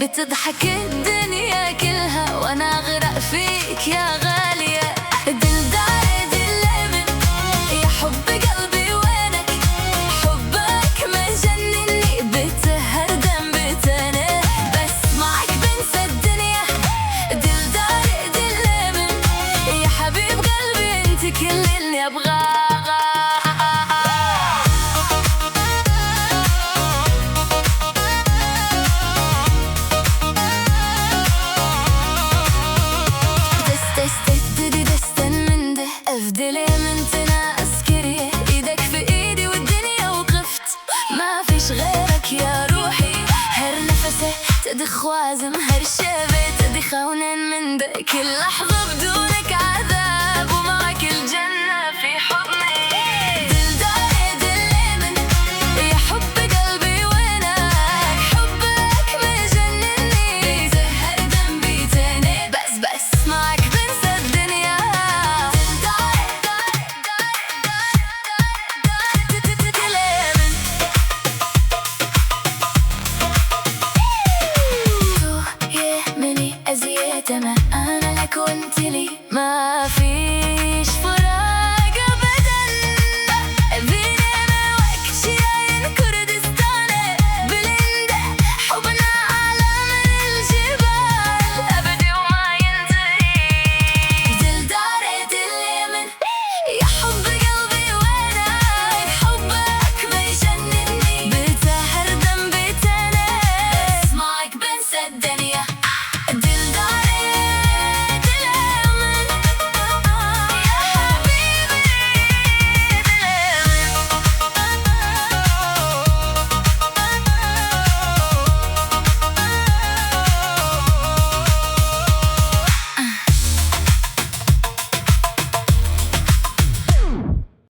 بتضحك الدنيا كلها وانا اغرق فيك يا غالية. دلدار دلمن يا حب قلبي وينك، حبك مجنني بتهردم بتنه، بس معك بنسى الدنيا. دلدار دلمن يا حبيب قلبي انت كل اللي ابغاه. افدلي من عسكرية، ايدك في ايدي والدنيا وقفت، ما فيش غيرك يا روحي. هر نفسه تدخ وازم، هر شيء تدخ هونين من ده، كل لحظة بدونك عذاب ومعك الجنة.